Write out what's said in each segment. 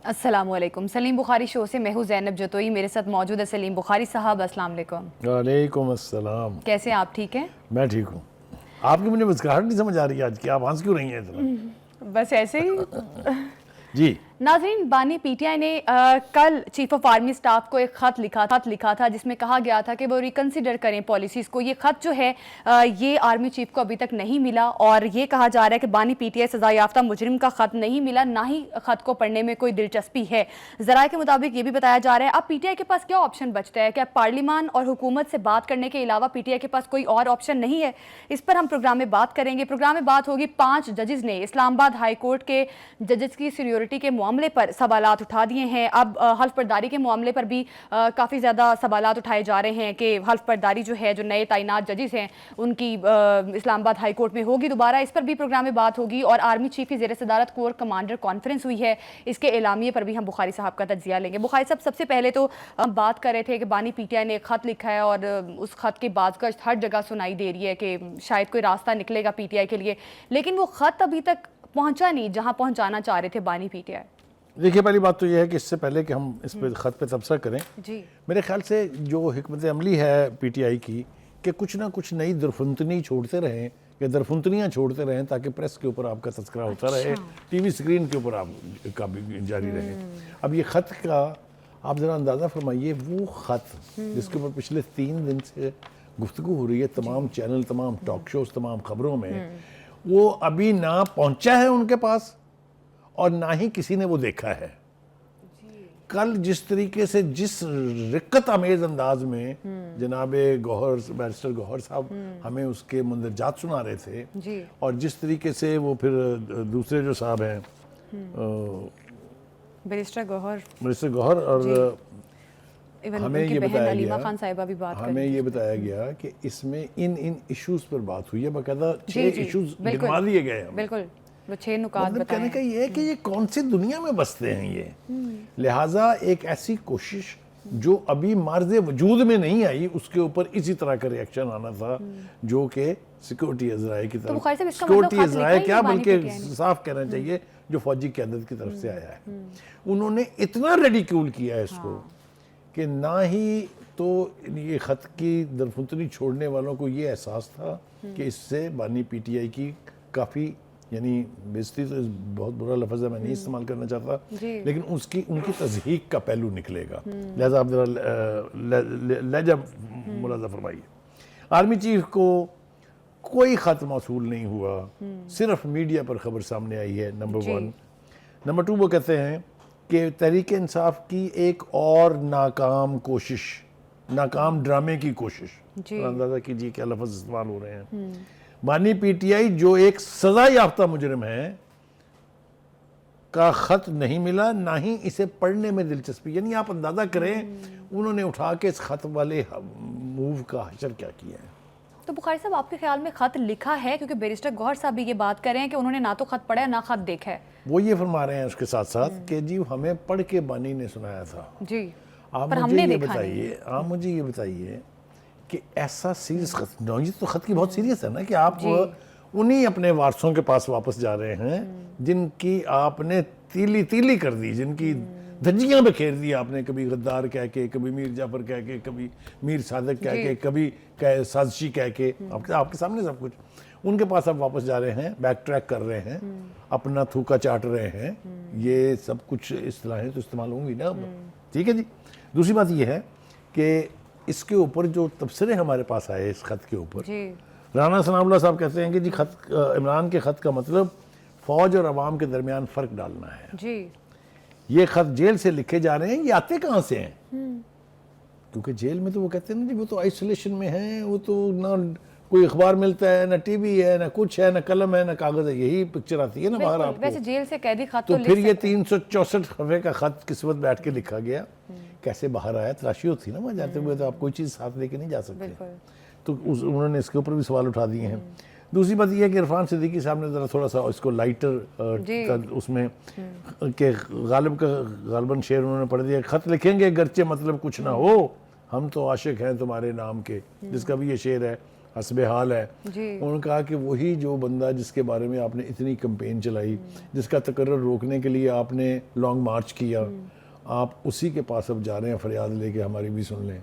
السلام علیکم. سلیم بخاری شو سے میں ہوں زینب جتوئی. میرے ساتھ موجود ہے سلیم بخاری صاحب. السلام علیکم. وعلیکم السلام. کیسے ہیں آپ؟ ٹھیک ہیں؟ میں ٹھیک ہوں. آپ کی مجھے مسکراہٹ نہیں سمجھ آ رہی ہے آج کی. آپ ہنس کیوں رہی ہیں اتنا؟ بس ایسے ہی. جی ناظرین، بانی پی ٹی آئی نے کل چیف آف آرمی سٹاف کو ایک خط لکھا تھا جس میں کہا گیا تھا کہ وہ ریکنسیڈر کریں پالیسیز کو. یہ خط جو ہے یہ آرمی چیف کو ابھی تک نہیں ملا اور یہ کہا جا رہا ہے کہ بانی پی ٹی آئی سزا یافتہ مجرم کا خط نہیں ملا، نہ ہی خط کو پڑھنے میں کوئی دلچسپی ہے. ذرائع کے مطابق یہ بھی بتایا جا رہا ہے اب پی ٹی آئی کے پاس کیا آپشن بچتا ہے؟ کیا پارلیمان اور حکومت سے بات کرنے کے علاوہ پی ٹی آئی کے پاس کوئی اور آپشن نہیں ہے؟ اس پر ہم پروگرام میں بات کریں گے. پروگرام میں بات ہوگی 5 ججز نے اسلام آباد ہائی کورٹ کے ججز کی سینیورٹی کے معاملے پر سوالات اٹھا دیے ہیں. اب حلف برداری کے معاملے پر بھی کافی زیادہ سوالات اٹھائے جا رہے ہیں کہ حلف برداری جو ہے جو نئے تعینات ججز ہیں ان کی اسلام آباد ہائی کورٹ میں ہوگی دوبارہ. اس پر بھی پروگرام میں بات ہوگی. اور آرمی چیف کی زیر صدارت کور کمانڈر کانفرنس ہوئی ہے، اس کے اعلامیے پر بھی ہم بخاری صاحب کا تجزیہ لیں گے. بخاری صاحب، سب سے پہلے تو ہم بات کر رہے تھے کہ بانی پی ٹی آئی نے ایک خط لکھا ہے اور اس خط کی بازگشت ہر جگہ سنائی دے رہی ہے کہ شاید کوئی راستہ نکلے گا پی ٹی آئی کے لیے، لیکن وہ خط ابھی تک پہنچا نہیں جہاں پہنچانا چاہ رہے تھے بانی پی ٹی آئی. دیکھیے، پہلی بات تو یہ ہے کہ اس سے پہلے کہ ہم اس پہ خط پہ تبصرہ کریں، جی میرے خیال سے جو حکمت عملی ہے پی ٹی آئی کی کہ کچھ نہ کچھ نئی درفنتنی چھوڑتے رہیں یا درفنتنیاں چھوڑتے رہیں تاکہ پریس کے اوپر آپ کا تذکرہ ہوتا رہے، ٹی وی سکرین کے اوپر آپ کا بھی جاری رہے. اب یہ خط کا آپ ذرا اندازہ فرمائیے، وہ خط جس کے اوپر پچھلے 3 دن سے گفتگو ہو رہی ہے تمام چینل، تمام ٹاک شوز، تمام خبروں میں، وہ ابھی نہ پہنچا ہے ان کے پاس اور نہ ہی کسی نے وہ دیکھا ہے. کل جس طریقے سے جس رقت آمیز انداز میں جناب بیرسٹر گوہر صاحب ہمیں اس کے مندرجات سنا رہے تھے، اور جس طریقے سے وہ پھر دوسرے جو صاحب ہیں بیرسٹر گوہر اور ہمیں یہ بتایا گیا کہ اس میں ان ایشوز پر بات ہوئی ہے. باقاعدہ 6 ایشوز گنوا دیے گئے ہیں. بالکل، وہ 6 نکات مطلب کہنے کا یہ ہے کہ یہ کون سی دنیا میں بستے ہیں یہ. لہٰذا ایک ایسی کوشش جو ابھی مارز وجود میں نہیں آئی، اس کے اوپر اسی طرح کا ریاکشن آنا تھا جو کہ سیکورٹی ذرائع کی طرف، سیکورٹی ذرائع کیا بلکہ صاف کہنا چاہیے جو فوجی قیادت کی طرف سے آیا ہے. انہوں نے اتنا ریڈیکیول کیا ہے اس کو کہ نہ ہی تو یہ خط کی درفنتنی چھوڑنے والوں کو یہ احساس تھا کہ اس سے بانی پی ٹی آئی کی کافی، یعنی بےزتی تو بہت برا لفظ ہے، میں نہیں استعمال کرنا چاہتا، لیکن ان کی تضحیک کا پہلو نکلے گا. لہذا آپ ذرا لہجہ ملاحظہ فرمائیے. آرمی چیف کو کوئی خط موصول نہیں ہوا، صرف میڈیا پر خبر سامنے آئی ہے، نمبر 1. نمبر 2، وہ کہتے ہیں کہ تحریک انصاف کی ایک اور ناکام کوشش، ناکام ڈرامے کی کوشش، اندازہ کیجیے کیا لفظ استعمال ہو رہے ہیں. بانی پی ٹی آئی جو ایک سزا یافتہ مجرم ہے کا خط نہیں ملا، نہ ہی اسے پڑھنے میں دلچسپی. یعنی آپ اندازہ کریں انہوں نے اٹھا کے اس خط والے موو کا حشر کیا کیا ہے. تو بخاری صاحب، آپ کے خیال میں خط لکھا ہے؟ کیونکہ بیرسٹر گوہر صاحب بھی یہ بات کر رہے ہیں کہ انہوں نے نہ تو خط پڑھا ہے نہ خط دیکھا ہے. وہ یہ فرما رہے ہیں اس کے ساتھ ساتھ کہ جی ہمیں پڑھ کے بانی نے سنایا تھا. جی، آپ مجھے یہ بتائیے کہ ایسا سیریس خط، یہ تو خط کی بہت سیریس ہے نا کہ آپ انہی اپنے وارثوں کے پاس واپس جا رہے ہیں جن کی آپ نے تیلی کر دی، جن کی دھجیاں بکھیر دی آپ نے، کبھی غدار کہہ کے، کبھی میر جعفر کہہ کے، کبھی میر صادق کہہ کے، کبھی سازشی کہہ کے، آپ کے سامنے سب کچھ. ان کے پاس آپ واپس جا رہے ہیں، بیک ٹریک کر رہے ہیں، اپنا تھوکا چاٹ رہے ہیں. یہ سب کچھ اصطلاحیں تو استعمال ہوں گی نا. ٹھیک ہے جی. دوسری بات یہ ہے کہ اس کے اوپر جو تبصرے ہمارے پاس آئے اس خط کے اوپر، رانا ثناء اللہ صاحب کہتے ہیں کہ جی عمران کے خط کا مطلب فوج اور عوام کے درمیان فرق ڈالنا ہے. یہ خط جیل سے لکھے جا رہے ہیں، یہ آتے کہاں سے ہیں؟ کیونکہ جیل میں تو وہ کہتے ہیں نا جی وہ تو آئسولیشن میں ہیں، وہ تو نہ کوئی اخبار ملتا ہے، نہ ٹی وی ہے، نہ کچھ ہے، نہ قلم ہے، نہ کاغذ ہے. یہی پکچر آتی ہے نا باہر آپ کو. ویسے جیل سے قیدی خط تو پھر یہ 364 صفحے کا خط کس وقت بیٹھ کے لکھا گیا، کیسے باہر آیا؟ تلاشی ہوتی نا وہاں جاتے ہوئے، تو آپ کوئی چیز ساتھ لے کے نہیں جا سکتے. تو انہوں نے اس کے اوپر بھی سوال اٹھا دیے ہیں. دوسری بات یہ ہے کہ عرفان صدیقی صاحب نے ذرا تھوڑا سا اس کو لائٹر اس میں کہ غالباً شعر انہوں نے پڑھ دیا، خط لکھیں گے گرچہ مطلب کچھ نہ ہو، ہم تو عاشق ہیں تمہارے نام کے، جس کا بھی یہ شعر ہے. حسب حال ہے. جی انہوں نے کہا کہ وہی جو بندہ جس کے بارے میں آپ نے اتنی کمپین چلائی, جس کا تقرر روکنے کے لیے آپ نے لانگ مارچ کیا, آپ اسی کے پاس اب جا رہے ہیں فریاد لے کے ہماری بھی سن لیں.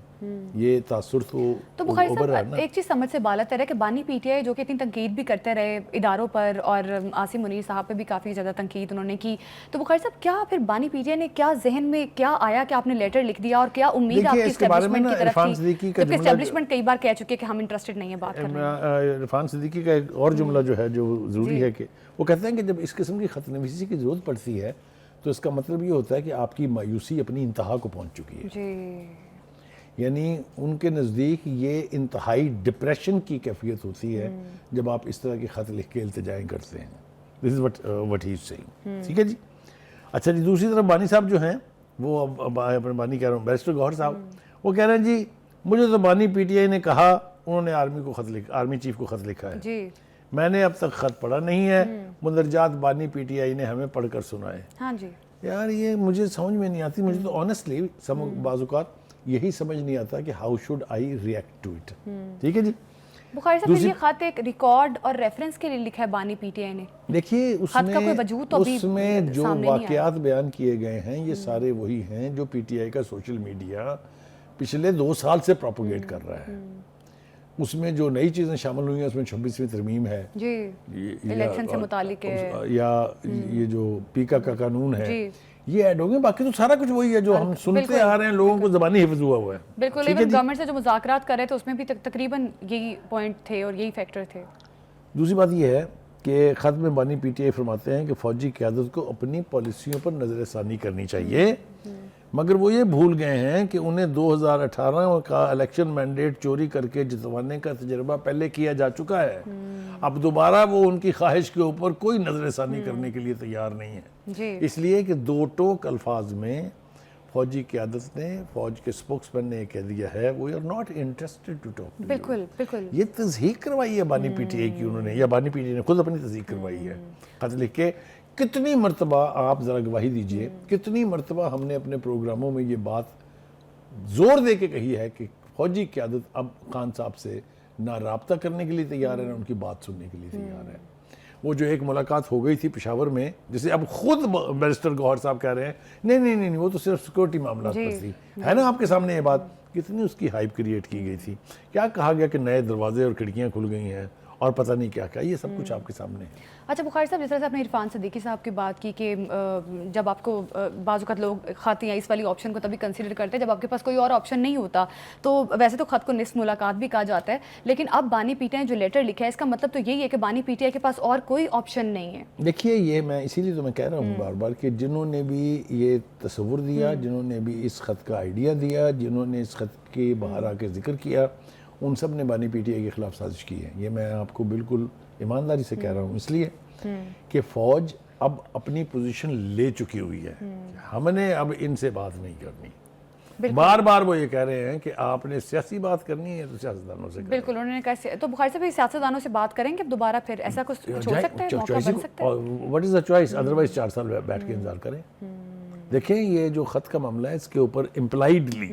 یہ تاثر تو بخاری اوبر ہے صاحب نا. ایک چیز سمجھ سے بالاتر ہے کہ بانی پی ٹی آئی جو کہ اتنی تنقید بھی کرتے رہے اداروں پر, اور عاصم منیر صاحب پہ بھی کافی زیادہ تنقید انہوں نے کی, تو بخاری صاحب کیا پھر بانی پی ٹی آئی نے کیا ذہن میں کیا آیا کہ آپ نے لیٹر لکھ دیا, اور کیا امید آپ کی اسٹیبلشمنٹ کی طرف تھی, جبکہ اسٹیبلشمنٹ کئی بار کہہ چکے کہ ہم انٹرسٹڈ نہیں ہے بات کرنے میں. عرفان صدیقی کا ایک اور جملہ جو ہے جو ضروری ہے کہ وہ کہتے ہیں کہ جب اس قسم کی خط نویسی کی ضرورت پڑتی ہے تو اس کا مطلب یہ ہوتا ہے کہ آپ کی مایوسی اپنی انتہا کو پہنچ چکی ہے. جی یعنی ان کے نزدیک یہ انتہائی ڈپریشن کی کیفیت ہوتی ہے جب آپ اس طرح کی خط لکھ کے التجائیں کرتے ہیں. This is what he is seeing. ٹھیک ہے جی. اچھا جی, دوسری طرف بانی صاحب جو ہیں وہ اپنے بانی کہہ رہا ہوں بیرسٹر گوہر صاحب, وہ کہہ رہے ہیں جی مجھے تو بانی پی ٹی آئی نے کہا انہوں نے آرمی چیف کو خط لکھا ہے, جی میں نے اب تک خط پڑھا نہیں ہے, مندرجات بانی پی ٹی آئی نے ہمیں پڑھ کر سنائے. ہاں جی یار یہ مجھے سمجھ میں نہیں آتی. مجھے تو آنیسٹلی بعض اوقات یہی سمجھ نہیں آتا کہ how should I react to it. ٹھیک ہے جی. بخاری صاحب یہ خط ایک ریکارڈ اور ریفرنس کے لیے لکھا ہے بانی پی ٹی آئی نے. دیکھیے اس میں جو سامنے نہیں آیا. واقعات بیان کیے گئے ہیں یہ سارے وہی ہیں جو پی ٹی آئی کا سوشل میڈیا پچھلے 2 سال سے پروپوگیٹ کر رہا ہے. اس میں جو نئی چیزیں شامل ہوئی ہیں اس میں 26ویں ترمیم ہے جی, الیکشن سے متعلق ہے, یا یہ جو پیکا کا قانون ہے یہ ایڈ ہو گئے. باقی تو سارا کچھ وہی ہے جو ہم سنتے آ رہے ہیں, لوگوں کو زبانی حفظ ہوا ہے. بالکل. ایون گورنمنٹ سے جو مذاکرات کر رہے تھے اس میں بھی تقریباً یہی پوائنٹ تھے اور یہی فیکٹر تھے. دوسری بات یہ ہے کہ خط میں بانی پی ٹی آئی فرماتے ہیں کہ فوجی قیادت کو اپنی پالیسیوں پر نظر ثانی کرنی چاہیے, مگر وہ یہ بھول گئے ہیں کہ انہیں 2018 کا الیکشن مینڈیٹ چوری کر کے جتوانے کا تجربہ پہلے کیا جا چکا ہے. اب دوبارہ وہ ان کی خواہش کے اوپر کوئی نظر ثانی کرنے کے لیے تیار نہیں ہے. اس لیے کہ 2 ٹوک الفاظ میں فوجی قیادت نے, فوج کے سپوکس مین نے کہہ دیا ہے we are not interested to talk to you. بالکل بالکل. یہ تصحیح کروائی ہے بانی پی ٹی آئی کی انہوں نے, یا بانی پی ٹی آئی نے خود اپنی تصحیح کروائی ہے خط لکھ کے. کتنی مرتبہ آپ ذرا گواہی دیجئے, کتنی مرتبہ ہم نے اپنے پروگراموں میں یہ بات زور دے کے کہی ہے کہ فوجی قیادت اب خان صاحب سے نہ رابطہ کرنے کے لیے تیار ہے نہ ان کی بات سننے کے لیے تیار ہے. وہ جو ایک ملاقات ہو گئی تھی پشاور میں, جسے اب خود بیرسٹر گوہر صاحب کہہ رہے ہیں نہیں وہ تو صرف سیکورٹی معاملات پر تھی, ہے نا آپ کے سامنے یہ بات. کتنی اس کی ہائپ کریٹ کی گئی تھی, کیا کہا گیا کہ نئے دروازے اور کھڑکیاں کھل گئی ہیں اور پتہ نہیں کیا کیا, یہ سب کچھ آپ کے سامنے ہے. اچھا بخاری صاحب, جس طرح سے آپ نے عرفان صدیقی صاحب کی بات کی کہ جب آپ کو بعض اوقات لوگ خط یا اس والی آپشن کو تبھی کنسیڈر کرتے ہیں جب آپ کے پاس کوئی اور آپشن نہیں ہوتا, تو ویسے تو خط کو نصف ملاقات بھی کہا جاتا ہے, لیکن اب بانی پی ٹی آئی جو لیٹر لکھا ہے اس کا مطلب تو یہی ہے کہ بانی پی ٹی آئی کے پاس اور کوئی آپشن نہیں ہے. دیکھیے یہ میں اسی لیے تو میں کہہ رہا ہوں بار بار کہ جنہوں نے بھی یہ تصور دیا, جنہوں نے بھی اس خط کا آئیڈیا دیا, جنہوں نے اس خط کے باہر آ کے ذکر کیا, ان سب نے بانی پی ٹی آئی کے خلاف سازش کی ہے. یہ میں آپ کو بالکل ایمانداری سے کہہ رہا ہوں, اس لیے کہ فوج اب اپنی پوزیشن لے چکی ہوئی ہے, ہم نے اب ان سے بات نہیں کرنی. بار بار وہ یہ کہہ رہے ہیں کہ آپ نے سیاسی بات کرنی ہے تو سیاستدانوں سے. بالکل, انہوں نے کہا تو بخاری صاحب سیاستدانوں سے بات کریں گے دوبارہ, پھر ایسا کچھ ہو سکتا ہے, موقع بن سکتا ہے. What is the choice, otherwise 4 سال بیٹھ کے انتظار کریں. دیکھیں یہ جو خط کا معاملہ ہے اس کے اوپر امپلائیڈلی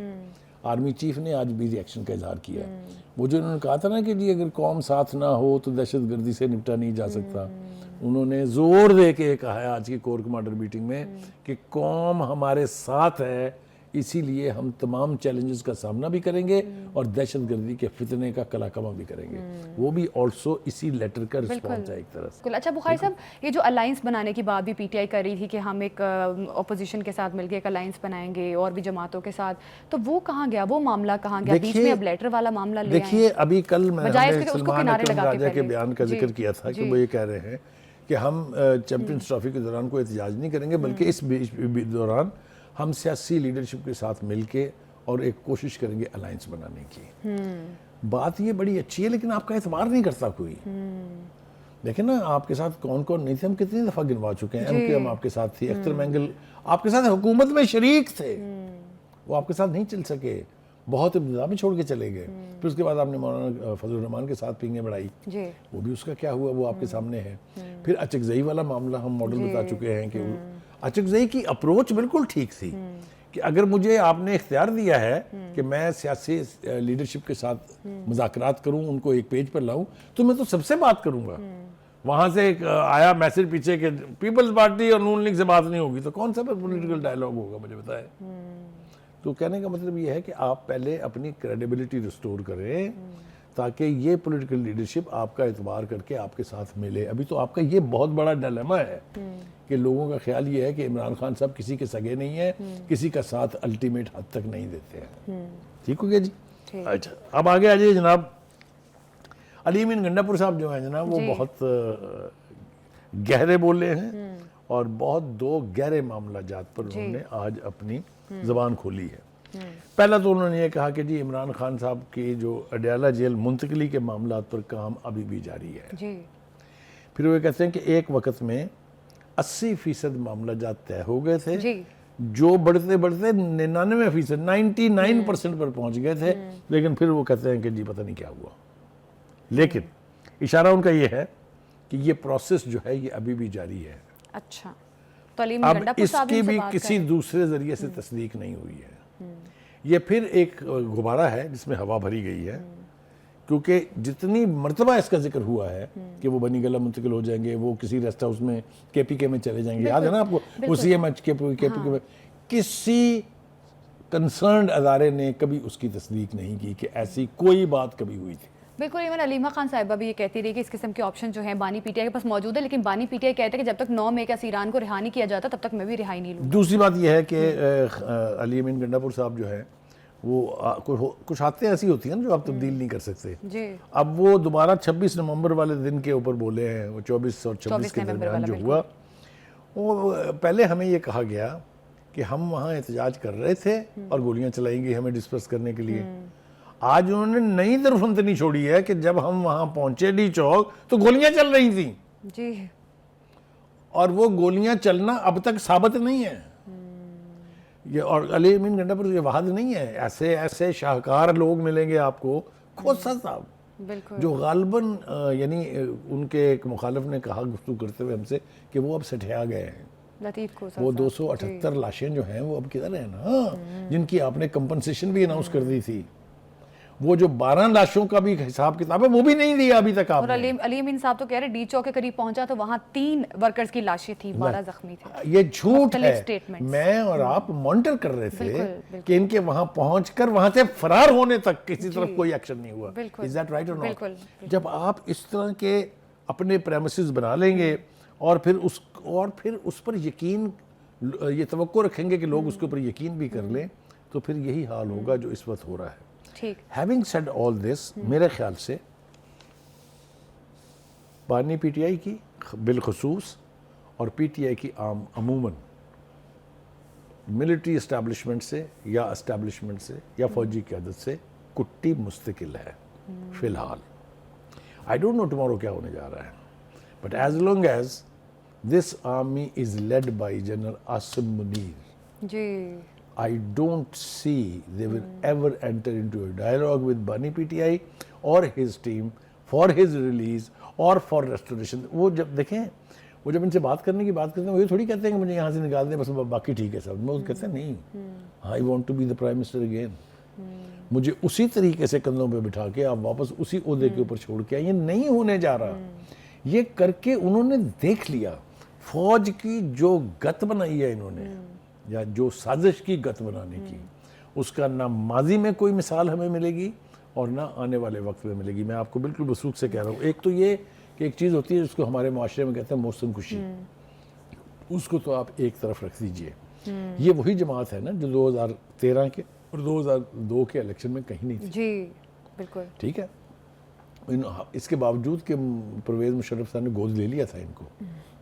آرمی چیف نے آج بھی ریئیکشن کا اظہار کیا ہے. وہ جو انہوں نے کہا تھا نا کہ جی اگر قوم ساتھ نہ ہو تو دہشت گردی سے نپٹا نہیں جا سکتا, انہوں نے زور دے کے کہا ہے آج کی کور کمانڈر میٹنگ میں کہ قوم ہمارے ساتھ ہے, اسی لیے ہم تمام چیلنجز کا سامنا بھی کریں گے اور دہشت گردی کے فتنے کا کلاکما بھی کریں گے. وہ بھی آلسو اسی لیٹر کا رسپانس ہے ایک طرح سے. اچھا بخاری صاحب, یہ جو الائنس بنانے کی بات بھی پی ٹی آئی کر رہی تھی کہ ہم ایک اپوزیشن کے ساتھ مل کے ایک الائنس بنائیں گے اور بھی جماعتوں کے ساتھ, تو وہ کہاں گیا, وہ معاملہ کہاں گیا, بیچ میں اب لیٹر والا معاملہ لے آئے. دیکھیے ابھی کل میں نے سلمان اکرم راجہ کے بیان کا ذکر کیا تھا کہ وہ یہ کہہ رہے ہیں کہ ہم چیمپئنز ٹرافی کے دوران کوئی احتجاج نہیں کریں گے, بلکہ اس دوران ہم سیاسی لیڈرشپ کے ساتھ مل کے اور ایک کوشش کریں گے الائنس بنانے کی. بات یہ بڑی اچھی ہے لیکن آپ کا اعتبار نہیں کرتا کوئی. دیکھیں نا آپ کے ساتھ کون کون نہیں تھے, ہم کتنی دفعہ گنوا چکے ہیں. ایم کے ایم آپ کے ساتھ تھی, اختر مینگل آپ کے ساتھ حکومت میں شریک تھے, وہ آپ کے ساتھ نہیں چل سکے, بہت ابتدا میں چھوڑ کے چلے گئے. پھر اس کے بعد آپ نے مولانا فضل الرحمان کے ساتھ پینگیں بڑھائی, وہ بھی اس کا کیا ہوا وہ آپ کے سامنے ہے. پھر اچکزئی والا معاملہ ہم ماڈل بتا چکے ہیں کہ اچکزئی کی اپروچ بالکل ٹھیک تھی کہ اگر مجھے آپ نے اختیار دیا ہے کہ میں سیاسی لیڈرشپ کے ساتھ مذاکرات کروں، ان کو ایک پیج پر لاؤں، تو میں تو سب سے بات کروں گا. وہاں سے ایک آیا میسج پیچھے کہ پیپلز پارٹی اور نون لیگ سے بات نہیں ہوگی، تو کون سا پولیٹیکل ڈائلاگ ہوگا مجھے بتائیں. تو کہنے کا مطلب یہ ہے کہ آپ پہلے اپنی کریڈیبلٹی ریسٹور کریں تاکہ یہ پولیٹیکل لیڈرشپ آپ کا اعتبار کر کے آپ کے ساتھ ملے. ابھی تو آپ کا یہ بہت بڑا ڈائلیما ہے کہ لوگوں کا خیال یہ ہے کہ عمران خان صاحب کسی کے سگے نہیں ہیں، کسی کا ساتھ الٹیمیٹ حد تک نہیں دیتے ہیں. ٹھیک ہو گیا جی؟ اچھا، اب آگے آ جائیے جناب. علی امین گنڈا پور صاحب جو ہیں جناب، وہ بہت گہرے بولے ہیں اور بہت دو گہرے معاملہ جات پر انہوں نے آج اپنی زبان کھولی ہے. پہلا تو انہوں نے یہ کہا کہ جی عمران خان صاحب کی جو اڈیالہ جیل منتقلی کے معاملات پر کام ابھی بھی جاری ہے. پھر وہ کہتے ہیں کہ ایک وقت میں 80% معاملہ جات طے ہو گئے تھے جو بڑھتے بڑھتے 99%، 99% پر پہنچ گئے تھے، لیکن پھر وہ کہتے ہیں کہ جی پتہ نہیں کیا ہوا. لیکن اشارہ ان کا یہ ہے کہ یہ پروسیس جو ہے یہ ابھی بھی جاری ہے. اچھا، تو علی اب اس کی بھی کسی دوسرے ذریعے سے تصدیق نہیں ہوئی ہے. یہ پھر ایک غبارہ ہے جس میں ہوا بھری گئی ہے، کیونکہ جتنی مرتبہ اس کا ذکر ہوا ہے کہ وہ بنی گلہ منتقل ہو جائیں گے، وہ کسی ریسٹ ہاؤس میں کے پی کے میں چلے جائیں گے، یاد ہے نا آپ کو وہ سی ایم ایچ کے پی کے میں، کسی کنسرنڈ ادارے نے کبھی اس کی تصدیق نہیں کی کہ ایسی کوئی بات کبھی ہوئی تھی. بالکل. ایون علیمہ خان صاحبہ بھی یہ کہتی رہی کہ اس قسم کے آپشن جو ہیں بانی پی ٹی آئی کے پاس موجود ہے، لیکن بانی پی ٹی آئی کہتے ہیں کہ جب تک 9 مئی کا اسیران کو رہا نہیں کیا جاتا تب تک میں بھی رہائی نہیں لوں. دوسری بات یہ ہے کہ علی امین گنڈا پور صاحب جو ہیں وہ کچھ حادثے ایسی ہوتی ہیں جو آپ تبدیل نہیں کر سکتے. اب وہ دوبارہ 26 نومبر والے دن کے اوپر بولے ہیں، وہ 24 اور 26 کے درمیان جو ہوا، وہ پہلے ہمیں یہ کہا گیا کہ ہم وہاں احتجاج کر رہے تھے اور گولیاں چلائیں گی ہمیں ڈسپرس کرنے کے لیے. آج انہوں نے نئی درفندنی چھوڑی ہے کہ جب ہم وہاں پہنچے ڈی چوک تو گولیاں چل رہی تھیں اور وہ گولیاں چلنا اب تک ثابت نہیں ہے. یہ اور علی امین گنڈا پر یہ وحد نہیں ہے، ایسے ایسے شاہکار لوگ ملیں گے آپ کو. کھوسہ صاحب جو غالباً یعنی ان کے ایک مخالف نے کہا گفتگو کرتے ہوئے ہم سے کہ وہ اب سٹھیا گئے ہیں. وہ 278 لاشیں جو ہیں وہ اب کدھر ہیں نا، جن کی آپ نے کمپنسیشن بھی اناؤنس کر دی تھی. وہ جو 12 لاشوں کا بھی حساب کتاب ہے وہ بھی نہیں دیا ابھی تک آپ نے. اور علی امین صاحب تو کہہ رہے ڈی چوک کے قریب پہنچا تو وہاں 3 ورکرز کی لاشیں تھیں، 12 زخمی تھے. یہ جھوٹ ہے. میں اور آپ مانیٹر کر رہے تھے کہ ان کے وہاں پہنچ کر وہاں سے فرار ہونے تک کسی طرف کوئی ایکشن نہیں ہوا. Is that right or not؟ جب آپ اس طرح کے اپنے پریمیسز بنا لیں گے اور پھر اس پر یقین یہ توقع رکھیں گے کہ لوگ اس کے اوپر یقین بھی کر لیں، تو پھر یہی حال ہوگا جو اس وقت ہو رہا ہے. Having said all this، میرے خیال سے بانی پی ٹی آئی کی بالخصوص اور پی ٹی آئی کی عموماً ملٹری اسٹیبلشمنٹ سے یا اسٹیبلشمنٹ سے یا فوجی قیادت سے کٹی مستقل ہے فی الحال. I don't know tomorrow کیا ہونے جا رہا ہے، but as long as this army is led by General Asim Munir، I don't see they will ever enter into a dialogue with Bani PTI or his team for his release or for restoration. وہ جب دیکھیں، وہ جب ان سے بات کرنے کی بات کرتے ہیں وہ یہ تھوڑی کہتے ہیں کہ مجھے یہاں سے نکال دیں بس باقی ٹھیک ہے صاحب. وہ کہتے ہیں نہیں، I want to be the Prime Minister again. مجھے اسی طریقے سے کندھوں پہ بٹھا کے آپ واپس اسی عہدے کے اوپر چھوڑ کے، یہ نہیں ہونے جا رہا. یہ کر کے انہوں نے دیکھ لیا فوج کی جو گت بنائی ہے انہوں نے، یا جو سازش کی گت بنانے کی، اس کا نہ ماضی میں کوئی مثال ہمیں ملے گی اور نہ آنے والے وقت میں ملے گی. میں آپ کو بالکل وثوق سے کہہ رہا ہوں. ایک تو یہ کہ ایک چیز ہوتی ہے جس کو ہمارے معاشرے میں کہتے ہیں موسم خوشی، اس کو تو آپ ایک طرف رکھ دیجئے. یہ وہی جماعت ہے نا جو 2013 کے اور 2002 کے الیکشن میں کہیں نہیں تھی. جی بالکل ٹھیک ہے. اس کے باوجود کہ پرویز مشرف صاحب نے گود لے لیا تھا ان کو،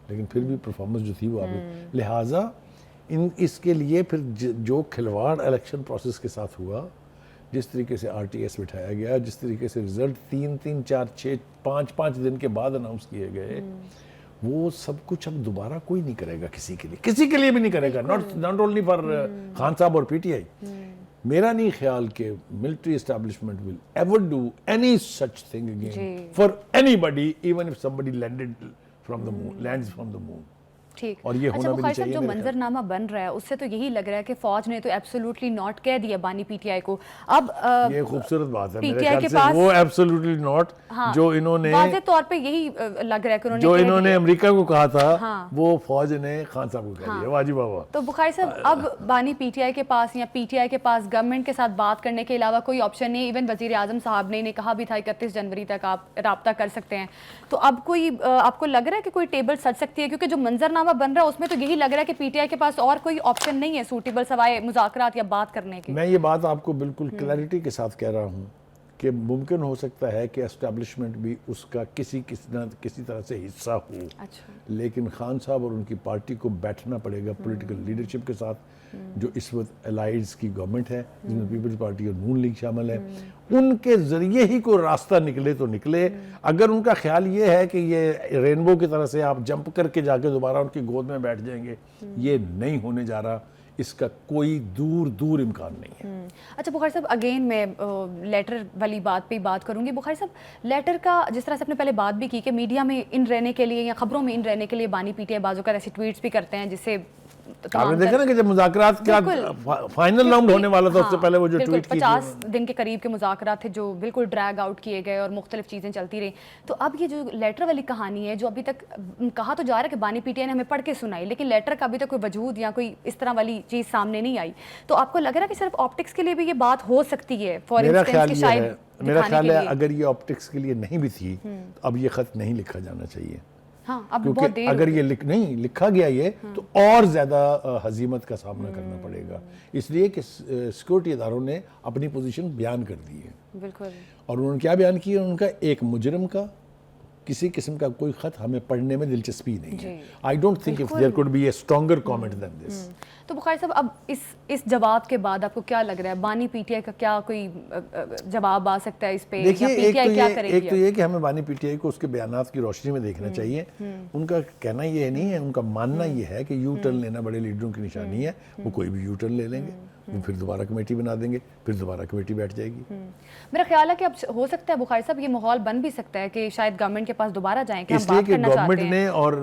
لیکن پھر بھی پرفارمنس جو تھی وہ آگے. لہٰذا اس کے لیے پھر جو کھلواڑ الیکشن پروسیس کے ساتھ ہوا، جس طریقے سے آر ٹی ایس بٹھایا گیا، جس طریقے سے رزلٹ 3 4 6 5 دن کے بعد اناؤنس کیے گئے، وہ سب کچھ اب دوبارہ کوئی نہیں کرے گا کسی کے لیے بھی نہیں کرے گا. ناٹ اونلی فار خان صاحب اور پی ٹی آئی. میرا نہیں خیال کہ military establishment will ever do any such thing again for anybody even if somebody lands from the moon. ٹھیک. اور یہ ہونا بھی نہیں چاہیے. جو منظرنامہ بن رہا ہے اس سے تو یہی لگ رہا ہے کہ فوج نے تو ایبسولوٹلی ناٹ کہہ دیا بانی پی ٹی آئی کو. اب یہ خوبصورت بات ہے پی میرے ٹی آئی خیال کے سے, پاس وہ ایبسولوٹلی ناٹ جو انہوں نے واضح طور پہ یہی لگ رہا ہے کہ جو انہوں نے امریکہ کو کہا تھا وہ فوج نے خان صاحب کو کہہ دیا. واجب بابا. تو بخاری صاحب اب بانی پی ٹی آئی کے پاس یا پی ٹی آئی کے پاس گورنمنٹ کے ساتھ بات کرنے کے علاوہ کوئی آپشن نہیں. ایون وزیر اعظم صاحب نے کہا بھی تھا 31 جنوری تک آپ رابطہ کر سکتے ہیں. تو اب کوئی آپ کو لگ رہا ہے کہ کوئی ٹیبل سج سکتی ہے, کیونکہ جو منظرنامہ بن رہا ہے اس میں تو یہی لگ رہا ہے کہ پی ٹی آئی کے پاس اور کوئی آپشن نہیں ہے سوٹیبل سوائے مذاکرات یا بات کرنے کے. میں یہ بات آپ کو بالکل کلیئرٹی کے ساتھ کہہ رہا ہوں کہ ممکن ہو سکتا ہے کہ اسٹیبلشمنٹ بھی اس کا کسی طرح سے حصہ ہو, لیکن خان صاحب اور ان کی پارٹی کو بیٹھنا پڑے گا پولیٹیکل لیڈرشپ کے ساتھ, جو اس وقت الائیڈز کی گورنمنٹ ہے جس میں پیپلز پارٹی اور نون لیگ شامل ہے. ان کے ذریعے ہی کوئی راستہ نکلے تو نکلے. اگر ان کا خیال یہ ہے کہ یہ رینبو کی طرح سے آپ جمپ کر کے جا کے دوبارہ ان کی گود میں بیٹھ جائیں گے, یہ نہیں ہونے جا رہا. اس کا کوئی دور امکان نہیں ہے. اچھا بخاری صاحب, اگین میں لیٹر والی بات پہ ہی بات کروں گی. بخاری صاحب, لیٹر کا جس طرح سے آپ نے پہلے بات بھی کی کہ میڈیا میں ان رہنے کے لیے یا خبروں میں ان رہنے کے لیے بانی پی ٹی آئی بعض اوقات ایسی ٹویٹس بھی کرتے ہیں جس سے آپ نے دیکھا نا کہ جب مذاکرات کا فائنل راؤنڈ ہونے والا تھا اس سے پہلے وہ جو ٹویٹ کی 50 دن کے قریب کے مذاکرات تھے جو بالکل ڈریگ آؤٹ کیے گئے اور مختلف چیزیں چلتی رہیں. تو اب یہ جو لیٹر والی کہانی ہے جو ابھی تک کہا تو جا رہا ہے کہ بانی پی ٹی آئی نے ہمیں پڑھ کے سنائی, لیکن لیٹر کا ابھی تک کوئی وجود یا کوئی اس طرح والی چیز سامنے نہیں آئی. تو آپ کو لگ رہا ہے کہ صرف آپٹکس کے لیے بھی یہ بات ہو سکتی ہے؟ فار انسٹنس کہ شاید میرا خیال ہے اگر یہ آپٹکس کے لیے نہیں بھی تھی تو اب یہ خط نہیں لکھا جانا چاہیے. کیونکہ اگر یہ نہیں لکھا گیا یہ تو اور زیادہ ہزیمت کا سامنا کرنا پڑے گا, اس لیے کہ سیکورٹی اداروں نے اپنی پوزیشن بیان کر دی ہے. بالکل. اور انہوں نے کیا بیان کیا, ان کا ایک مجرم کا کسی قسم کا کوئی خط ہمیں پڑھنے میں دلچسپی نہیں ہے. I don't think if there could be a stronger comment than this. تو بخاری صاحب اب اس جواب کے بعد آپ کو کیا لگ رہا ہے, بانی پی ٹی آئی کا کیا کوئی جواب آ سکتا ہے اس پہ, یا پی ٹی آئی کیا کرے گی؟ ایک تو یہ کہ ہمیں بانی پی ٹی آئی کو اس کے بیانات کی روشنی میں دیکھنا چاہیے. ان کا کہنا یہ نہیں ہے, ان کا ماننا یہ ہے کہ یو ٹرن لینا بڑے لیڈروں کی نشانی ہے. وہ کوئی بھی یو ٹرن لے لیں گے, وہ پھر دوبارہ کمیٹی بنا دیں گے, پھر دوبارہ کمیٹی بیٹھ جائے گی. میرا خیال ہے کہ اب ہو سکتا ہے بخاری صاحب یہ ماحول بن بھی سکتا ہے کہ شاید گورنمنٹ کے پاس دوبارہ جائیں کہ ہم بات کرنا چاہتے ہیں. گورنمنٹ نے اور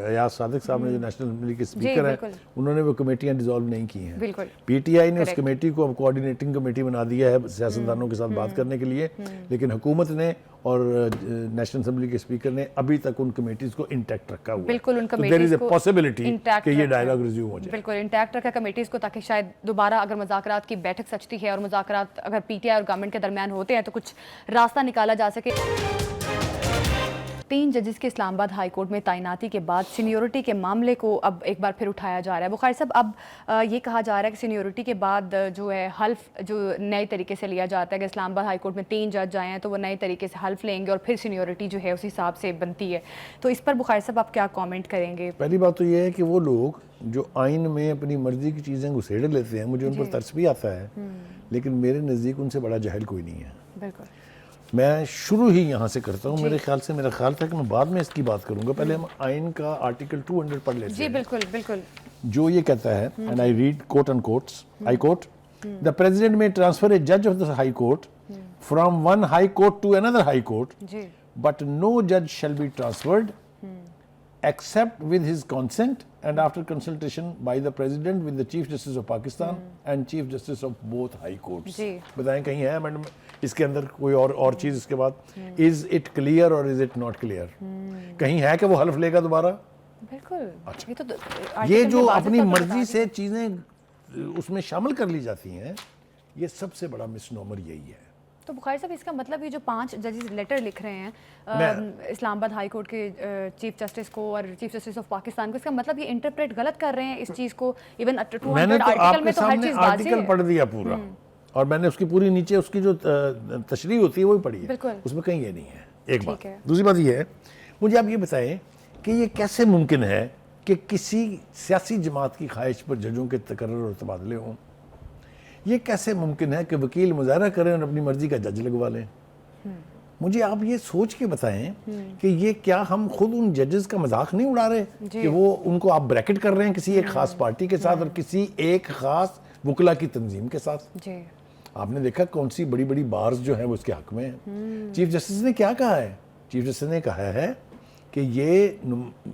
ایاز صادق صاحب نے جو نیشنل اسمبلی کے اسپیکر ہیں انہوں نے وہ کمیٹیاں ڈیزالو نہیں کی ہیں. پی ٹی آئی نے اس کمیٹی کو اب کوآرڈینیٹنگ کمیٹی بنا دیا ہے سیاستدانوں کے ساتھ بات کرنے کے لیے, لیکن حکومت نے اور نیشنل اسمبلی کے اسپیکر نے ابھی تک ان کمیٹیز کو انٹیکٹ رکھا ہوا ہے. بالکل ان کمیٹیز کو پاسبلٹی کہ یہ ڈائیلاگ ریزیوم ہو جائے. بالکل انٹیکٹ رکھا کمیٹیز کو, تاکہ شاید دوبارہ اگر مذاکرات کی بیٹھک سچتی ہے اور مذاکرات اگر پی ٹی آئی اور گورنمنٹ کے درمیان ہوتے ہیں تو کچھ راستہ نکالا جا سکے. 3 ججز کے اسلام آباد ہائی کورٹ میں تعیناتی کے بعد سینیورٹی کے معاملے کو اب ایک بار پھر اٹھایا جا رہا ہے. بخاری صاحب, اب یہ کہا جا رہا ہے کہ سینیورٹی کے بعد جو ہے حلف جو نئے طریقے سے لیا جاتا ہے کہ اسلام آباد ہائی کورٹ میں 3 جج آئے ہیں تو وہ نئے طریقے سے حلف لیں گے اور پھر سینیورٹی جو ہے اس حساب سے بنتی ہے. تو اس پر بخاری صاحب آپ کیا کامنٹ کریں گے؟ پہلی بات تو یہ ہے کہ وہ لوگ جو آئین میں اپنی مرضی کی چیزیں گھسیڑ لیتے ہیں, مجھے ان پر ترس بھی آتا ہے, لیکن میرے نزدیک ان سے بڑا جاہل کوئی نہیں ہے. بالکل. میں شروع ہی یہاں سے کرتا ہوں. میرا خیال تھا کہ میں بعد میں اس کی بات کروں گا. پہلے ہم آئین کا آرٹیکل 200 پڑھ لیتے ہیں. جی بالکل. جو یہ کہتا ہے, and I read quote unquote, I quote, the president may transfer a judge of the high court from one high court to another high court, but no judge shall be transferred except with his consent and after consultation by the president with the chief justice of Pakistan and chief justice of both high courts. بتائیں کہیں ہے madam اس کے اندر کوئی اور چیز اس کے بعد, is it clear or is it not clear? کہیں ہے کہ وہ حلف لے گا دوبارہ؟ بالکل. یہ جو اپنی مرضی سے چیزیں اس میں شامل کر لی جاتی ہیں, یہ سب سے بڑا مسنومر یہی ہے. تو بخاری صاحب اس کا مطلب یہ جو 5 ججز لیٹر لکھ رہے ہیں اسلام آباد ہائی کورٹ کے چیف جسٹس کو اور چیف جسٹس آف پاکستان کو, اس کا مطلب یہ انٹرپریٹ غلط کر رہے ہیں اس چیز کو. ایون 200 میں نے تو آپ آرٹیکل میں کے تو ہر سامنے چیز واضح آرٹیکل ہے. پڑھ دیا پورا, اور میں نے اس کی پوری نیچے اس کی جو تشریح ہوتی ہے وہی پڑھی ہے, اس میں کہیں یہ نہیں ہے. ایک بات. دوسری بات یہ ہے, مجھے آپ یہ بتائیں کہ یہ کیسے ممکن ہے کہ کسی سیاسی جماعت کی خواہش پر ججوں کے تقرر اور تبادلے ہوں؟ یہ کیسے ممکن ہے کہ وکیل مظاہرہ کریں اور اپنی مرضی کا جج لگوا لیں؟ مجھے آپ یہ سوچ کے بتائیں کہ یہ کیا ہم خود ان ججز کا مذاق نہیں اڑا رہے کہ وہ ان کو آپ بریکٹ کر رہے ہیں کسی ایک خاص پارٹی کے ساتھ اور کسی ایک خاص وکلا کی تنظیم کے ساتھ؟ آپ نے دیکھا کون سی بڑی بڑی بارز جو ہیں وہ اس کے حق میں ہیں. چیف جسٹس نے کیا کہا ہے؟ چیف جسٹس نے کہا ہے کہ یہ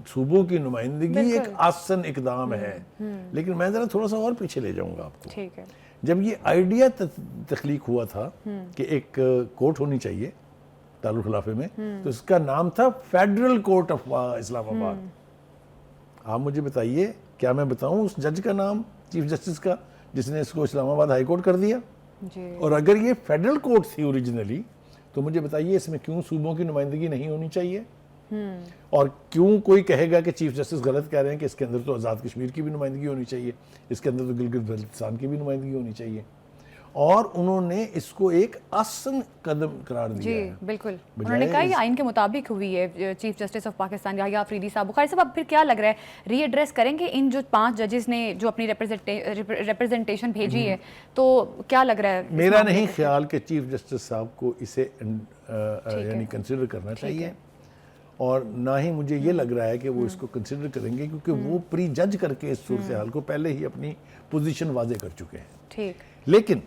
صوبوں کی نمائندگی ایک آسن اقدام ہے، لیکن میں ذرا تھوڑا سا اور پیچھے لے جاؤں گا آپ کو. ٹھیک ہے. جب یہ آئیڈیا تخلیق ہوا تھا کہ ایک کورٹ ہونی چاہیے دارالخلافے میں، تو اس کا نام تھا فیڈرل کورٹ آف اسلام آباد. آپ مجھے بتائیے، کیا میں بتاؤں اس جج کا نام چیف جسٹس کا جس نے اس کو اسلام آباد ہائی کورٹ کر دیا؟ جی. اور اگر یہ فیڈرل کورٹ تھی اوریجنلی تو مجھے بتائیے اس میں کیوں صوبوں کی نمائندگی نہیں ہونی چاہیے؟ اور کیوں کوئی کہے گا کہ چیف جسٹس غلط کہہ رہے ہیں کہ اس کے اندر تو آزاد کشمیر کی بھی نمائندگی ہونی چاہیے، اس کے اندر تو گلگت بلتستان کی بھی نمائندگی ہونی چاہیے؟ اور انہوں نے اس کو ایک آسن قدم قرار دیا ہے. جی بالکل، انہوں نے کہا یہ آئین کے مطابق ہوئی ہے. چیف جسٹس آف پاکستان یحییٰ آفریدی صاحب، بخاری صاحب اب پھر کیا لگ رہا ہے ری ایڈریس کریں گے ان جو 5 ججز نے جو اپنی ریپرزنٹیشن بھیجی ہے؟ تو کیا لگ رہا ہے؟ میرا نہیں خیال کہ چیف جسٹس صاحب کو اسے یعنی کنسیڈر کرنا چاہیے، اور نہ ہی مجھے یہ لگ رہا ہے کہ وہ اس کو کنسیڈر کریں گے، کیونکہ وہ پری جج کر کے اس صورتحال کو پہلے ہی اپنی پوزیشن واضح کر چکے ہیں. ٹھیک. لیکن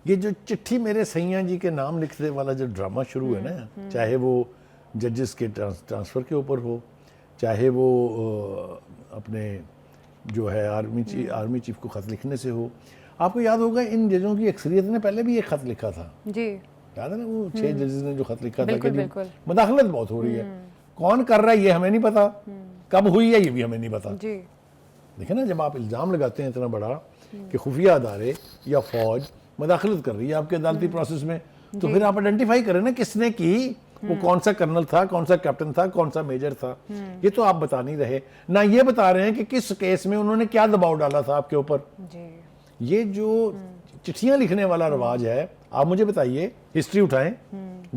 یہ جو چٹھی میرے سیاں جی کے نام لکھنے والا جو ڈرامہ شروع ہے نا، چاہے وہ ججز کے ٹرانسفر کے اوپر ہو، چاہے وہ اپنے جو ہے آرمی چیف کو خط لکھنے سے ہو. آپ کو یاد ہوگا ان ججوں کی اکثریت نے پہلے بھی ایک خط لکھا تھا. جی یاد ہے نا وہ 6 ججز نے جو خط لکھا تھا کہ بالکل مداخلت بہت ہو رہی ہے، کون کر رہا ہے یہ ہمیں نہیں پتا، کب ہوئی ہے یہ بھی ہمیں نہیں پتا. جی. دیکھیں نا، جب آپ الزام لگاتے ہیں اتنا بڑا کہ خفیہ ادارے یا فوج مداخلت کر رہی ہے آپ کے عدالتی پروسیس میں، تو پھر آپ آئیڈینٹیفائی کریں نا کس نے کی، وہ کون سا کرنل تھا، کون سا کیپٹن تھا، کون سا میجر تھا. یہ تو آپ بتا نہیں رہے، نہ یہ بتا رہے ہیں کہ کس کیس میں انہوں نے کیا دباؤ ڈالا تھا آپ کے اوپر. جی. یہ جو چٹھیاں لکھنے والا رواج ہے، آپ مجھے بتائیے، ہسٹری اٹھائیں،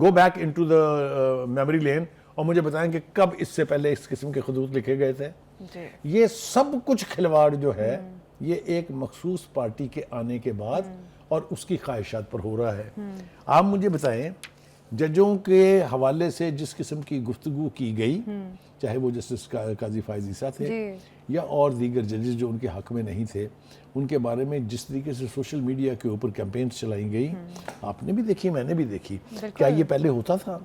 go back into the memory lane, اور مجھے بتائیں کہ کب اس سے پہلے اس قسم کے خطوط لکھے گئے تھے. یہ سب کچھ کھلواڑ جو ہے یہ ایک مخصوص پارٹی کے آنے کے بعد اور اس کی خواہشات پر ہو رہا ہے. آپ مجھے بتائیں، ججوں کے حوالے سے جس قسم کی گفتگو کی گئی، چاہے وہ جسٹس قاضی فائز عیسیٰ تھے یا اور دیگر ججز جو ان کے حق میں نہیں تھے، ان کے بارے میں جس طریقے سے سوشل میڈیا کے اوپر کیمپینز چلائی گئی، آپ نے بھی دیکھی، میں نے بھی دیکھی. کیا یہ پہلے ہوتا تھا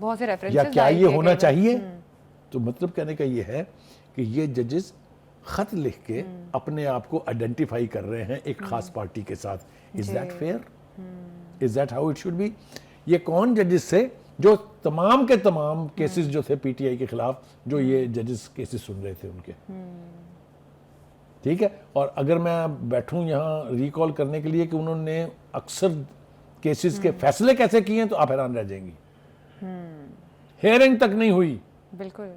یا کیا یہ ہونا چاہیے؟ تو مطلب کہنے کا یہ ہے کہ یہ ججز خط لکھ کے اپنے آپ کو آئیڈینٹیفائی کر رہے ہیں ایک خاص پارٹی کے ساتھ. Is that fair? Is that how it should be? یہ کون ججز سے جو تمام کے تمام کیسز جو تھے پی ٹی آئی کے خلاف، جو یہ ججز کیسز سن رہے تھے ان کے، ٹھیک ہے. اور اگر میں بیٹھوں یہاں ریکال کرنے کے لیے کہ انہوں نے اکثر کیسز کے فیصلے کیسے کیے ہیں، تو آپ حیران رہ جائیں گی. ہیئرنگ تک نہیں ہوئی. بالکل.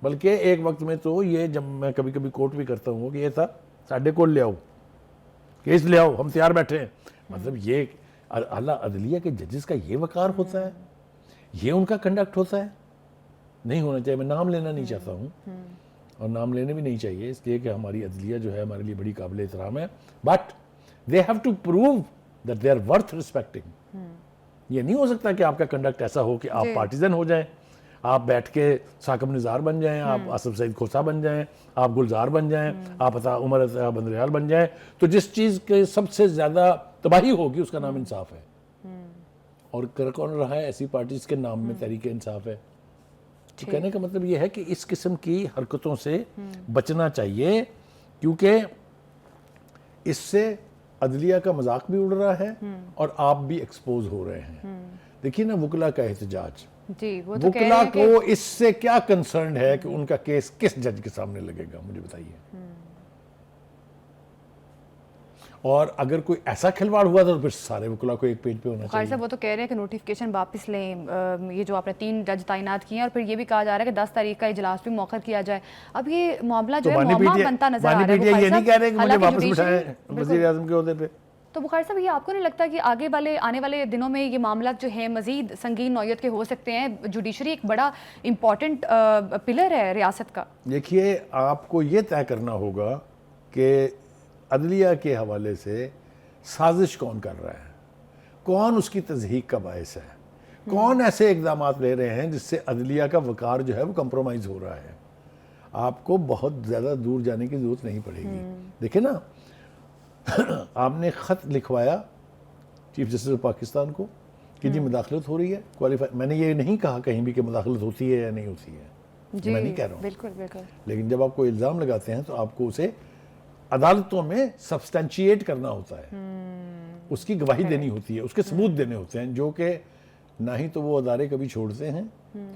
بلکہ ایک وقت میں تو یہ، جب میں کبھی کبھی کوٹ بھی کرتا ہوں کہ یہ تھا ساڈے کول لے آؤ، کیس لے آؤ، ہم تیار بیٹھے ہیں. مطلب یہ اعلیٰ عدلیہ کے ججز کا یہ وقار ہوتا ہے، یہ ان کا کنڈکٹ ہوتا ہے. نہیں ہونا چاہیے. میں نام لینا نہیں چاہتا ہوں، اور نام لینے بھی نہیں چاہیے، اس لیے کہ ہماری عدلیہ جو ہے ہمارے لیے بڑی قابل احترام ہے. But they have to prove that they are worth respecting. یہ نہیں ہو سکتا کہ آپ کا کنڈکٹ ایسا ہو کہ آپ پارٹیزن ہو جائیں، آپ بیٹھ کے ثاقب نثار بن جائیں، آپ آصف سعید کھوسا بن جائیں، آپ گلزار بن جائیں، آپ عمر عطا بندریال بن جائیں. تو جس چیز کے سب سے زیادہ تباہی ہوگی اس کا نام انصاف ہے. اور کر کون رہا ہے؟ ایسی پارٹیز کے نام میں تحریک انصاف ہے. تو کہنے کا مطلب یہ ہے کہ اس قسم کی حرکتوں سے بچنا چاہیے، کیونکہ اس سے عدلیہ کا مذاق بھی اڑ رہا ہے اور آپ بھی ایکسپوز ہو رہے ہیں. دیکھیے نا وکلا کا احتجاج، وکلا کو اس سے کیا کنسرن ہے کہ ان کا کیس کس جج کے سامنے لگے گا؟ مجھے بتائیے. اور اگر کوئی ایسا کھلواڑ ہوا تو پھر سارے وکلا کو ایک پیج پہ ہونا چاہیے. صاحب وہ تو کہہ رہے ہیں کہ نوٹیفکیشن واپس لیں، یہ جو آپ نے 3 جج تعینات کیے ہیں، اور پھر یہ بھی کہا جا رہا ہے کہ 10 تاریخ کا اجلاس بھی موخر کیا جائے. اب یہ معاملہ جو ہے معمہ بنتا نظر آ رہا ہے. یہ نہیں کہہ رہے کہ مجھے واپس بٹھائیں وزیر اعظم کے عہدے پہ. تو بخاری صاحب، یہ آپ کو نہیں لگتا کہ آنے والے دنوں میں یہ معاملات جو ہیں مزید سنگین نوعیت کے ہو سکتے ہیں؟ جوڈیشری ایک بڑا امپورٹنٹ پلر ہے ریاست کا. دیکھیے، آپ کو یہ طے کرنا ہوگا کہ عدلیہ کے حوالے سے سازش کون کر رہا ہے، کون اس کی تضحیک کا باعث ہے، کون ایسے اقدامات لے رہے ہیں جس سے عدلیہ کا وقار جو ہے وہ کمپرومائز ہو رہا ہے. آپ کو بہت زیادہ دور جانے کی ضرورت نہیں پڑے گی. دیکھیں نا، آپ نے خط لکھوایا چیف جسٹس آف پاکستان کو کہ جی مداخلت ہو رہی ہے، کوالیفائی. میں نے یہ نہیں کہا کہیں بھی کہ مداخلت ہوتی ہے یا نہیں ہوتی ہے. جی میں نہیں کہہ رہا ہوں، بالکل بالکل لیکن جب آپ کو الزام لگاتے ہیں تو آپ کو اسے عدالتوں میں سبسٹینشیٹ کرنا ہوتا ہے، اس کی گواہی دینی ہوتی ہے، اس کے ثبوت دینے ہوتے ہیں، جو کہ نہ ہی تو وہ ادارے کبھی چھوڑتے ہیں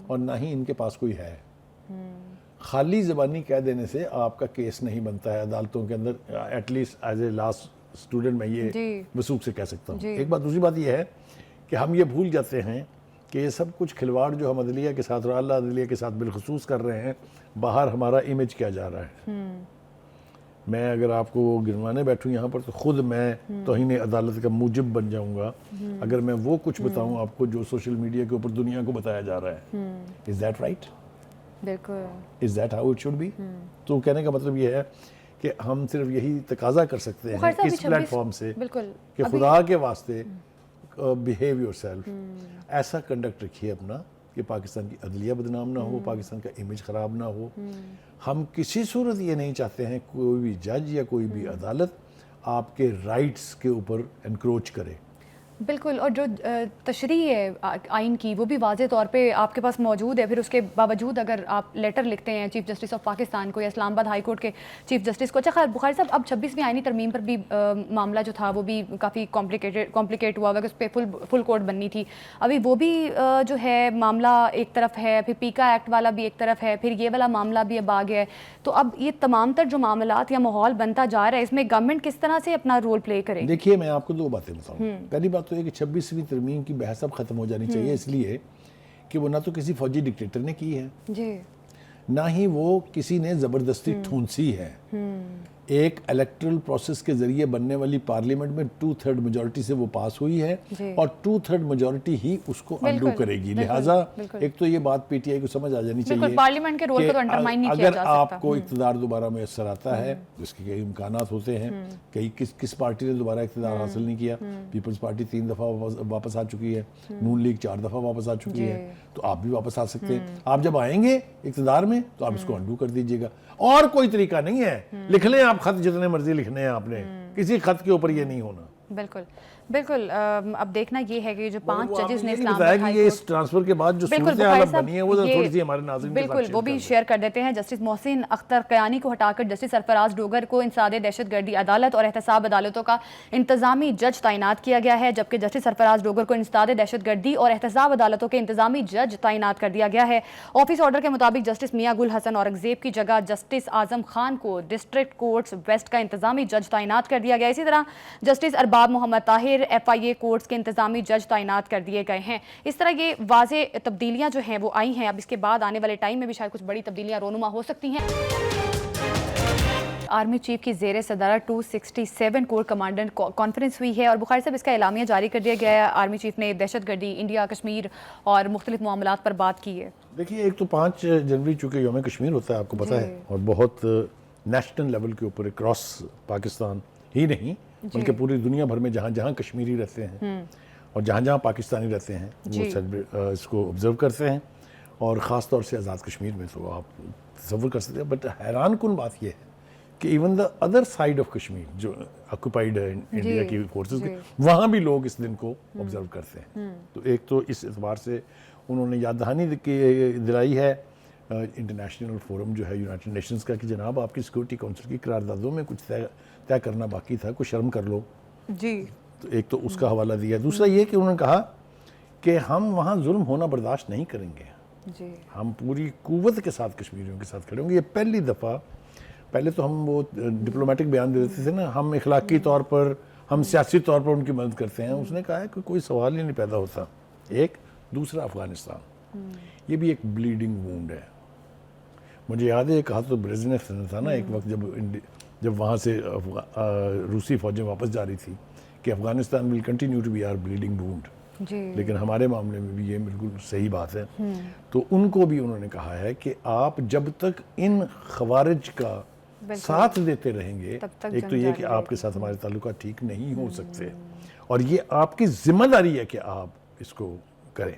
اور نہ ہی ان کے پاس کوئی ہے۔ خالی زبانی کہہ دینے سے آپ کا کیس نہیں بنتا ہے عدالتوں کے اندر، at least as a last student میں یہ جی وثوق سے کہہ سکتا ہوں۔ جی ایک بات، دوسری بات یہ ہے کہ ہم یہ بھول جاتے ہیں کہ یہ سب کچھ کھلواڑ جو ہم عدلیہ کے ساتھ اور اعلیٰ عدلیہ کے ساتھ بالخصوص کر رہے ہیں، باہر ہمارا امیج کیا جا رہا ہے۔ میں اگر آپ کو گنوانے بیٹھوں یہاں پر تو خود میں توہین عدالت کا موجب بن جاؤں گا اگر میں وہ کچھ بتاؤں آپ کو جو سوشل میڈیا کے اوپر دنیا کو بتایا جا رہا ہے۔ Is that right? بالکل is that how it should be? تو کہنے کا مطلب یہ ہے کہ ہم صرف یہی تقاضا کر سکتے ہیں اس پلیٹ فارم سے بالکل کہ خدا کے واسطے بیہیو یور سیلف، ایسا کنڈکٹ رکھیے اپنا کہ پاکستان کی عدلیہ بدنام نہ ہو، پاکستان کا امیج خراب نہ ہو۔ ہم کسی صورت یہ نہیں چاہتے ہیں کوئی بھی جج یا کوئی بھی عدالت آپ کے رائٹس کے اوپر انکروچ کرے۔ بالکل، اور جو تشریح ہے آئین کی وہ بھی واضح طور پہ آپ کے پاس موجود ہے، پھر اس کے باوجود اگر آپ لیٹر لکھتے ہیں چیف جسٹس آف پاکستان کو یا اسلام آباد ہائی کورٹ کے چیف جسٹس کو۔ اچھا خیر بخاری صاحب، اب 26ویں آئینی ترمیم پر بھی معاملہ جو تھا وہ بھی کافی کمپلیکیٹ ہوا کہ اس پہ فل کورٹ بننی تھی، ابھی وہ بھی جو ہے معاملہ ایک طرف ہے، پھر پیکا ایکٹ والا بھی ایک طرف ہے، پھر یہ والا معاملہ بھی اب آ گیا ہے۔ تو اب یہ تمام تر جو معاملات یا ماحول بنتا جا رہا ہے، اس میں گورنمنٹ کس طرح سے اپنا رول پلے کرے؟ دیکھیے میں آپ کو دو باتیں بتاؤں۔ پہلی بات تو یہ کہ 26ویں ترمیم کی بحث اب ختم ہو جانی چاہیے، اس لیے کہ وہ نہ تو کسی فوجی ڈکٹیٹر نے کی ہے، جی نہ ہی وہ کسی نے زبردستی ٹھونسی ہے۔ ایک الیکٹرل پروسیس کے ذریعے بننے والی پارلیمنٹ میں 2/3 میجورٹی سے وہ پاس ہوئی ہے اور 2/3 میجورٹی ہی اس کو انڈو کرے گی۔ لہٰذا ایک تو یہ بات پی ٹی آئی کو سمجھ آ جانی چاہیے پارلیمنٹ کے رول کو تو انڈرمائن نہیں کیا اگر جا سکتا۔ آپ کو اقتدار دوبارہ میسر آتا ہے، جس کے کئی امکانات ہوتے ہیں، کس پارٹی نے دوبارہ اقتدار حاصل نہیں کیا؟ پیپلز پارٹی 3 دفعہ واپس آ چکی ہے، نون لیگ 4 دفعہ واپس آ چکی ہے، تو آپ بھی واپس آ سکتے ہیں۔ آپ جب آئیں گے اقتدار میں تو آپ اس کو انڈو کر دیجیے گا، اور کوئی طریقہ نہیں ہے۔ لکھ لیں آپ خط جتنے مرضی لکھنے ہیں آپ نے، کسی خط کے اوپر یہ نہیں ہونا۔ بالکل بالکل، اب دیکھنا یہ ہے کہ جو 5 ججز نے اسلام بتایا آباد کہ یہ اس ٹرانسفر کے بعد جو صورتحال اب بنی ہے وہ تھوڑی سی ہمارے ناظرین کے ساتھ بالکل وہ بھی شیئر کر دیتے ہیں۔ جسٹس محسن اختر قیانی کو ہٹا کر جسٹس سرفراز ڈوگر کو انسداد دہشت گردی عدالت اور احتساب عدالتوں کا انتظامی جج تعینات کیا گیا ہے، جبکہ جسٹس سرفراز ڈوگر کو انسداد دہشت گردی اور احتساب عدالتوں کے انتظامی جج تعینات کر دیا گیا ہے۔ آفس آرڈر کے مطابق جسٹس میاں گل حسن اورنگزیب کی جگہ جسٹس اعظم خان کو ڈسٹرکٹ کورٹس ویسٹ کا انتظامی جج تعینات کر دیا گیا۔ اسی طرح جسٹس ارباب محمد طاہر FIA کورٹس کے انتظامی جج تعینات کر دیے گئے ہیں۔ اس طرح یہ واضح تبدیلیاں جو ہیں وہ آئی ہیں، اب اس کے بعد آنے والے ٹائم میں بھی شاید کچھ بڑی تبدیلیاں رونما ہو سکتی ہیں۔ آرمی چیف کی زیر صدارت 267 کور کمانڈر کانفرنس ہوئی ہے اور بخاری صاحب اس کا اعلامیہ جاری کر دیا گیا ہے۔ آرمی چیف نے دہشت گردی، انڈیا، کشمیر اور مختلف معاملات پر بات کی ہے۔ دیکھیے ایک تو 5 جنوری چونکہ یوم کشمیر ہوتا ہے آپ کو پتہ ہے، اور بہت نیشنل لیول کے اوپر اکراس پاکستان ہی نہیں بلکہ پوری دنیا بھر میں جہاں جہاں کشمیری رہتے ہیں اور جہاں جہاں پاکستانی رہتے ہیں وہ اس کو آبزرو کرتے ہیں، اور خاص طور سے آزاد کشمیر میں تو آپ تصور کر سکتے ہیں۔ بٹ حیران کن بات یہ ہے کہ even the other side of Kashmir جو آکوپائڈ ہے انڈیا کی فورسز کے، وہاں بھی لوگ اس دن کو آبزرو کرتے ہیں۔ تو ایک تو اس اعتبار سے انہوں نے یاد دہانی دلائی ہے انٹرنیشنل فورم جو ہے یونائٹڈ نیشنز کا کہ جناب آپ کی سیکورٹی کونسل کی قراردادوں میں کچھ طے کرنا باقی تھا، کچھ شرم کر لو۔ جی تو ایک تو اس کا حوالہ دیا۔ دوسرا یہ کہ انہوں نے کہا کہ ہم وہاں ظلم ہونا برداشت نہیں کریں گے، ہم پوری قوت کے ساتھ کشمیریوں کے ساتھ کھڑے ہوں گے۔ یہ پہلی دفعہ، پہلے تو ہم وہ ڈپلومیٹک بیان دے دیتے تھے نا، ہم اخلاقی طور پر، ہم سیاسی طور پر ان کی مدد کرتے ہیں۔ اس نے کہا ہے کہ کوئی سوال ہی نہیں پیدا ہوتا۔ ایک دوسرا افغانستان، یہ بھی ایک بلیڈنگ وونڈ ہے۔ مجھے یاد ہے کہا تو بریزنیف نے تھا نا ایک وقت جب وہاں سے روسی فوجیں واپس جا رہی تھی کہ Afghanistan will continue to be a bleeding wound, لیکن ہمارے معاملے میں بھی یہ بالکل صحیح بات ہے۔ تو ان کو بھی انہوں نے کہا ہے کہ آپ جب تک ان خوارج کا ساتھ دیتے رہیں گے، ایک تو یہ کہ آپ کے ساتھ ہمارے تعلقات ٹھیک نہیں ہو سکتے، اور یہ آپ کی ذمہ داری ہے کہ آپ اس کو کریں۔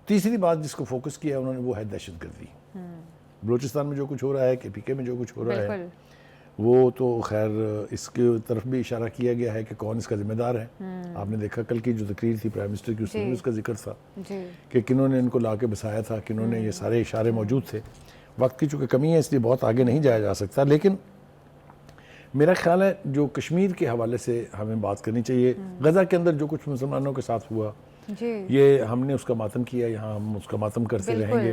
تیسری بات جس کو فوکس کیا انہوں نے وہ ہے دہشت گردی۔ بلوچستان میں جو کچھ ہو رہا ہے، KPK میں جو کچھ ہو رہا ہے، وہ تو خیر اس کے طرف بھی اشارہ کیا گیا ہے کہ کون اس کا ذمہ دار ہے. آپ نے دیکھا کل کی جو تقریر تھی پرائم منسٹر کی، اس میں بھی اس کا ذکر تھا کہ کنہوں نے ان کو لا کے بسایا تھا، کنہوں نے، یہ سارے اشارے موجود تھے. وقت کی چونکہ کمی ہے اس لیے بہت آگے نہیں جایا جا سکتا، لیکن میرا خیال ہے جو کشمیر کے حوالے سے ہمیں بات کرنی چاہیے. غزہ کے اندر جو کچھ مسلمانوں کے ساتھ ہوا، یہ ہم نے اس کا ماتم کیا، یہاں ہم اس کا ماتم کرتے رہیں گے.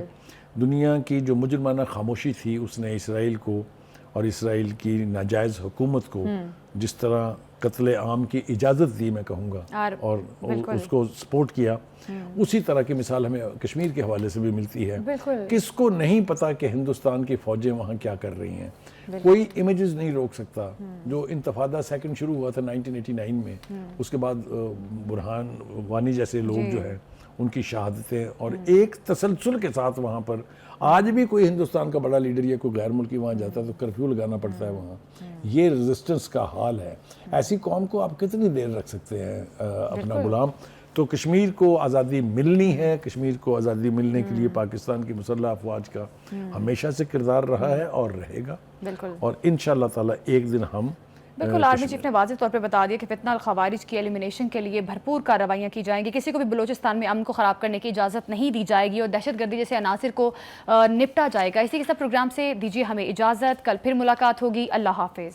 دنیا کی جو مجرمانہ خاموشی تھی اس نے اسرائیل کو اور اسرائیل کی ناجائز حکومت کو جس طرح قتل عام کی اجازت دی، میں کہوں گا، اور اس کو سپورٹ کیا، اسی طرح کی مثال ہمیں کشمیر کے حوالے سے بھی ملتی ہے. کس کو نہیں پتا کہ ہندوستان کی فوجیں وہاں کیا کر رہی ہیں؟ کوئی امیجز نہیں روک سکتا. جو انتفاضہ سیکنڈ شروع ہوا تھا 1989 میں، اس کے بعد برہان وانی جیسے لوگ جو ہیں ان کی شہادتیں، اور ایک تسلسل کے ساتھ وہاں پر آج بھی کوئی ہندوستان کا بڑا لیڈر یا کوئی غیر ملکی وہاں جاتا ہے تو کرفیو لگانا پڑتا ہے وہاں. یہ ریزسٹنس کا حال ہے. ایسی قوم کو آپ کتنی دیر رکھ سکتے ہیں اپنا غلام؟ تو کشمیر کو آزادی ملنی ہے. کشمیر کو آزادی ملنے کے لیے پاکستان کی مسلح افواج کا ہمیشہ سے کردار رہا ہے اور رہے گا، اور انشاءاللہ تعالی ایک دن ہم بالکل. آرمی چیف نے واضح طور پہ بتا دیا کہ فتنہ الخوارج کی ایلیمینیشن کے لیے بھرپور کارروائیاں کی جائیں گی. کسی کو بھی بلوچستان میں امن کو خراب کرنے کی اجازت نہیں دی جائے گی اور دہشت گردی جیسے عناصر کو نپٹا جائے گا. اسی کے ساتھ پروگرام سے دیجیے ہمیں اجازت. کل پھر ملاقات ہوگی. اللہ حافظ.